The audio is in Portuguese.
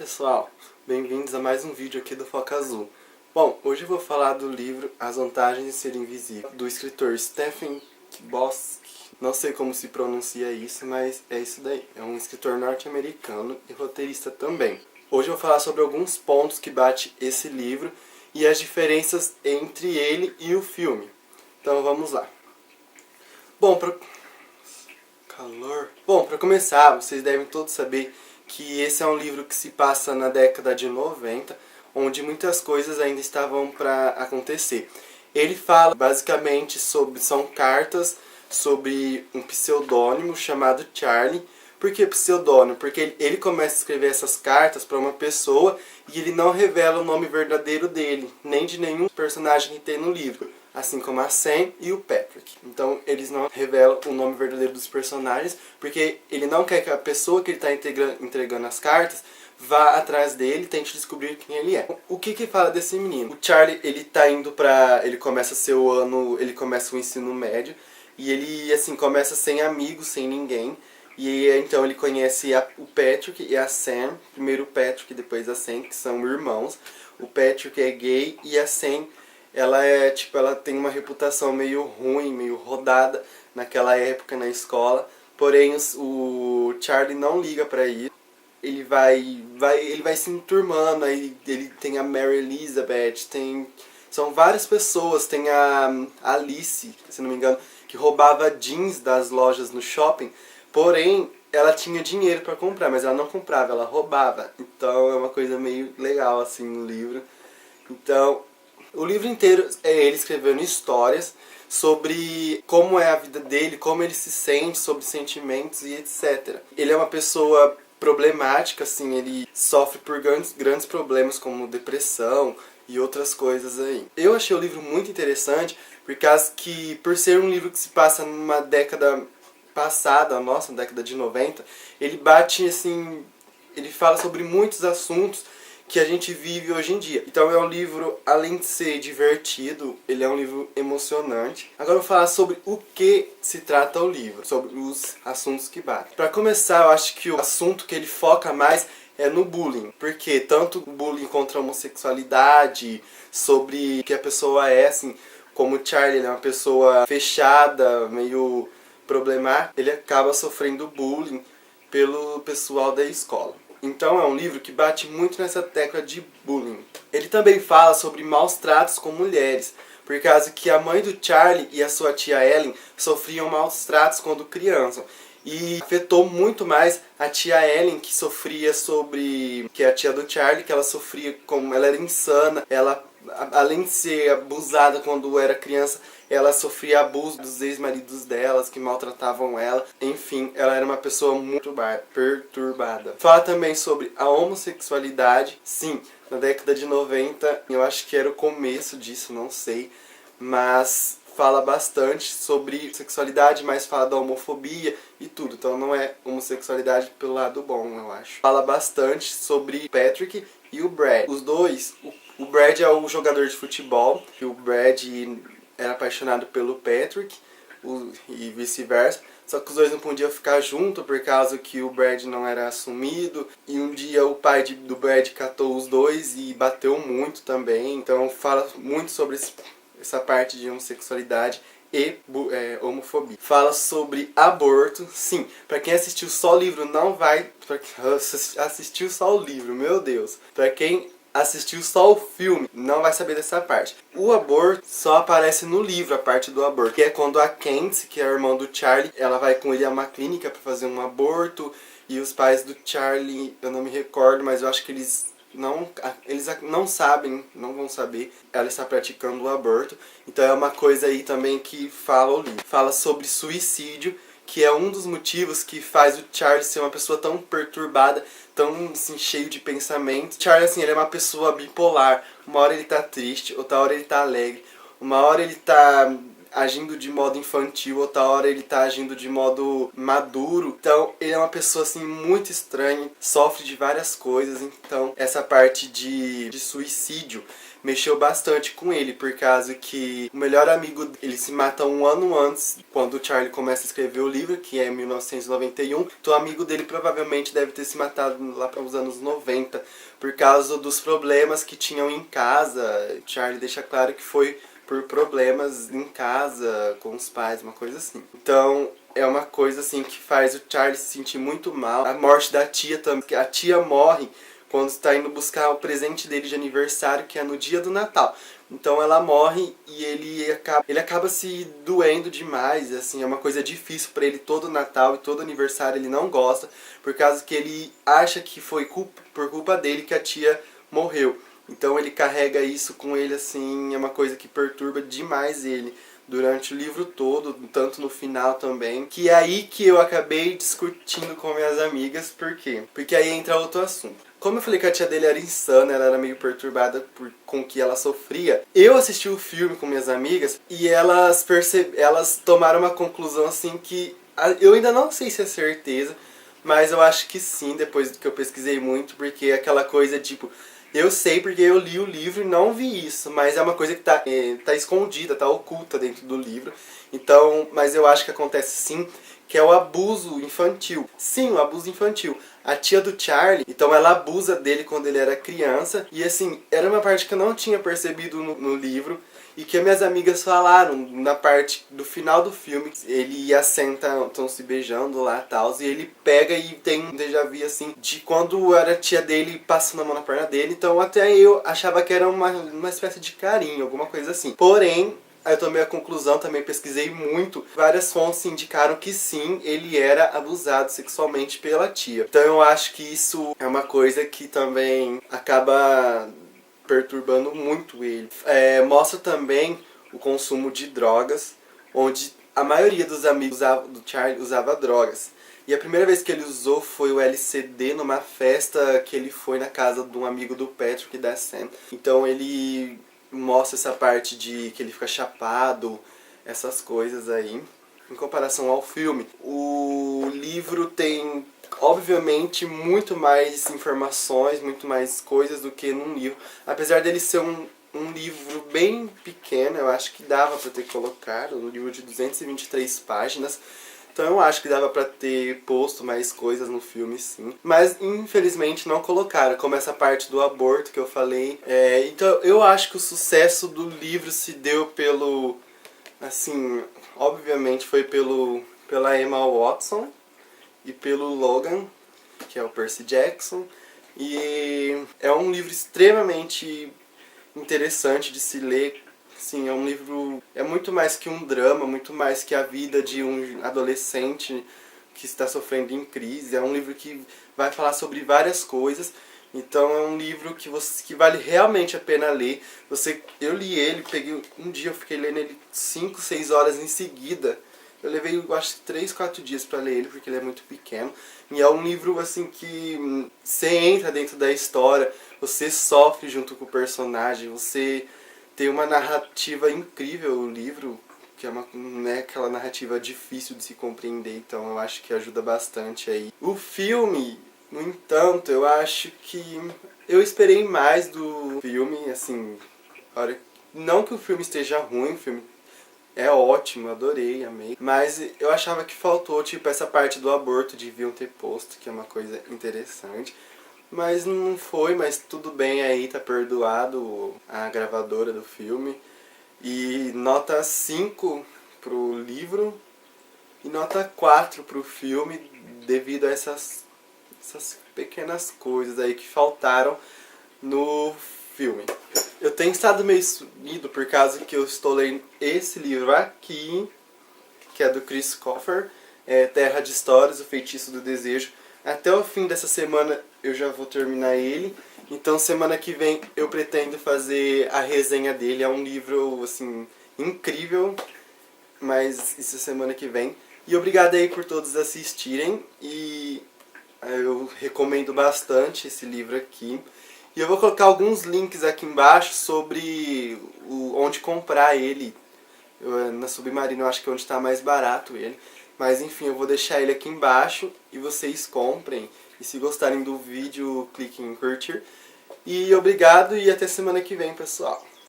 pessoal, bem-vindos a mais um vídeo aqui do Foca Azul. Bom, hoje eu vou falar do livro As Vantagens de Ser Invisível, do escritor Stephen Chbosky. Não sei como se pronuncia isso, mas é isso daí. É um escritor norte-americano e roteirista também. Hoje eu vou falar sobre alguns pontos que bate esse livro e as diferenças entre ele e o filme. Então vamos lá. Bom, para começar, vocês devem todos saber que esse é um livro que se passa na década de 90, onde muitas coisas ainda estavam para acontecer. Ele fala basicamente são cartas sobre um pseudônimo chamado Charlie. Por que pseudônimo? Porque ele começa a escrever essas cartas para uma pessoa e ele não revela o nome verdadeiro dele, nem de nenhum personagem que tem no livro. Assim como a Sam e o Patrick. Então eles não revelam o nome verdadeiro dos personagens, porque ele não quer que a pessoa que ele está entregando as cartas vá atrás dele e tente descobrir quem ele é. O que fala desse menino? O Charlie, ele tá indo pra... ele começa ele começa o ensino médio, e ele, assim, começa sem amigos, sem ninguém. E então ele conhece o Patrick e a Sam. Primeiro o Patrick, depois a Sam, que são irmãos. O Patrick é gay e a Sam... ela tem uma reputação meio ruim, meio rodada naquela época na escola. Porém, o Charlie não liga pra isso. Ele vai se enturmando, aí ele tem a Mary Elizabeth, são várias pessoas, tem a Alice, se não me engano, que roubava jeans das lojas no shopping. Porém, ela tinha dinheiro pra comprar, mas ela não comprava, ela roubava. Então é uma coisa meio legal assim no livro. Então, o livro inteiro é ele escrevendo histórias sobre como é a vida dele, como ele se sente, sobre sentimentos e etc. Ele é uma pessoa problemática, assim, ele sofre por grandes problemas como depressão e outras coisas aí. Eu achei o livro muito interessante por ser um livro que se passa numa década passada, a nossa década de 90, ele bate assim, ele fala sobre muitos assuntos que a gente vive hoje em dia. Então é um livro, além de ser divertido, ele é um livro emocionante. Agora eu vou falar sobre o que se trata o livro, sobre os assuntos que batem. Para começar, eu acho que o assunto que ele foca mais é no bullying, porque tanto o bullying contra a homossexualidade, sobre que a pessoa é, assim, como o Charlie, ele é uma pessoa fechada, meio problemática, ele acaba sofrendo bullying pelo pessoal da escola. Então é um livro que bate muito nessa tecla de bullying. Ele também fala sobre maus tratos com mulheres, por causa que a mãe do Charlie e a sua tia Ellen sofriam maus tratos quando crianças. E afetou muito mais a tia Ellen, que é a tia do Charlie, que ela sofria, como ela era insana, ela, além de ser abusada quando era criança, ela sofria abuso dos ex-maridos delas, que maltratavam ela. Enfim, ela era uma pessoa muito perturbada. Fala também sobre a homossexualidade. Sim, na década de 90, eu acho que era o começo disso, não sei. Mas fala bastante sobre sexualidade, mas fala da homofobia e tudo. Então não é homossexualidade pelo lado bom, eu acho. Fala bastante sobre Patrick e o Brad. Os dois, o Brad é o jogador de futebol, e o Brad era apaixonado pelo Patrick e vice-versa. Só que os dois não podiam ficar juntos por causa que o Brad não era assumido. E um dia o pai do Brad catou os dois e bateu muito também. Então fala muito sobre essa parte de homossexualidade e homofobia. Fala sobre aborto. Sim, pra quem assistiu só o livro, não vai... assistiu só o livro, meu Deus. Pra quem assistiu só o filme, não vai saber dessa parte. O aborto só aparece no livro, a parte do aborto, que é quando a Candice, que é a irmã do Charlie, ela vai com ele a uma clínica pra fazer um aborto, e os pais do Charlie, eu não me recordo, mas eu acho que eles não sabem, não vão saber, ela está praticando o aborto. Então é uma coisa aí também que fala o livro. Fala sobre suicídio, que é um dos motivos que faz o Charlie ser uma pessoa tão perturbada, tão assim, cheio de pensamentos. Charlie, assim, ele é uma pessoa bipolar. Uma hora ele tá triste, outra hora ele tá alegre. Uma hora ele tá agindo de modo infantil, outra hora ele tá agindo de modo maduro. Então ele é uma pessoa assim muito estranha, sofre de várias coisas. Então essa parte de suicídio mexeu bastante com ele, por causa que o melhor amigo, ele se mata um ano antes, quando o Charlie começa a escrever o livro, que é em 1991. Então o amigo dele provavelmente deve ter se matado lá para os anos 90, por causa dos problemas que tinham em casa. Charlie deixa claro que foi por problemas em casa, com os pais, uma coisa assim. Então é uma coisa assim que faz o Charlie se sentir muito mal. A morte da tia também, a tia morre quando está indo buscar o presente dele de aniversário, que é no dia do Natal. Então ela morre e ele acaba se doendo demais, assim, é uma coisa difícil para ele todo Natal e todo aniversário, ele não gosta, por causa que ele acha que foi por culpa dele que a tia morreu. Então ele carrega isso com ele, assim, é uma coisa que perturba demais ele durante o livro todo, tanto no final também, que é aí que eu acabei discutindo com minhas amigas. Por quê? Porque aí entra outro assunto. Como eu falei que a tia dele era insana, ela era meio perturbada com o que ela sofria, eu assisti o filme com minhas amigas e elas tomaram uma conclusão assim que eu ainda não sei se é certeza, mas eu acho que sim, depois do que eu pesquisei muito, porque é aquela coisa tipo, eu sei porque eu li o livro e não vi isso, mas é uma coisa que tá escondida, tá oculta dentro do livro. Então, mas eu acho que acontece sim, que é o abuso infantil. Sim, o abuso infantil. A tia do Charlie, então ela abusa dele quando ele era criança. E assim, era uma parte que eu não tinha percebido no livro. E que minhas amigas falaram na parte do final do filme. Ele e a Sam estão se beijando lá e tal. E ele pega e tem um déjà vu assim, de quando era a tia dele passando a mão na perna dele. Então até eu achava que era uma espécie de carinho, alguma coisa assim. Porém, aí eu tomei a conclusão, também pesquisei muito. Várias fontes indicaram que sim, ele era abusado sexualmente pela tia. Então eu acho que isso é uma coisa que também acaba perturbando muito ele. Mostra também o consumo de drogas, onde a maioria dos amigos do Charlie usava drogas. E a primeira vez que ele usou foi o LSD numa festa que ele foi na casa de um amigo do Patrick e da Sam. Então ele mostra essa parte de que ele fica chapado, essas coisas aí. Em comparação ao filme, o livro tem, obviamente, muito mais informações, muito mais coisas do que num livro. Apesar dele ser um livro bem pequeno, eu acho que dava para ter colocado, um livro de 223 páginas. Então eu acho que dava pra ter posto mais coisas no filme, sim. Mas infelizmente não colocaram, como essa parte do aborto que eu falei. Então eu acho que o sucesso do livro se deu pelo... Assim, obviamente foi pela Emma Watson e pelo Logan, que é o Percy Jackson. E é um livro extremamente interessante de se ler. Sim, é um livro... É muito mais que um drama, muito mais que a vida de um adolescente que está sofrendo em crise. É um livro que vai falar sobre várias coisas. Então é um livro que vale realmente a pena ler. Eu li ele, peguei um dia, eu fiquei lendo ele 5, 6 horas em seguida. Eu levei, eu acho que 3, 4 dias para ler ele, porque ele é muito pequeno. E é um livro assim que você entra dentro da história, você sofre junto com o personagem, você... Tem uma narrativa incrível o livro, que não é aquela narrativa difícil de se compreender, então eu acho que ajuda bastante aí. O filme, no entanto, eu acho que eu esperei mais do filme, assim, não que o filme esteja ruim, o filme é ótimo, adorei, amei, mas eu achava que faltou, tipo, essa parte do aborto, deviam ter posto, que é uma coisa interessante. Mas não foi, mas tudo bem aí, tá perdoado a gravadora do filme. E nota 5 pro livro e nota 4 pro filme, devido a essas pequenas coisas aí que faltaram no filme. Eu tenho estado meio sumido por causa que eu estou lendo esse livro aqui, que é do Chris Colfer, Terra de Histórias, O Feitiço do Desejo. Até o fim dessa semana eu já vou terminar ele. Então semana que vem eu pretendo fazer a resenha dele. É um livro assim incrível, mas isso é semana que vem. E obrigado aí por todos assistirem. E eu recomendo bastante esse livro aqui. E eu vou colocar alguns links aqui embaixo sobre onde comprar ele. Na Submarino eu acho que é onde está mais barato ele. Mas enfim, eu vou deixar ele aqui embaixo e vocês comprem. E se gostarem do vídeo, cliquem em curtir. E obrigado e até semana que vem, pessoal.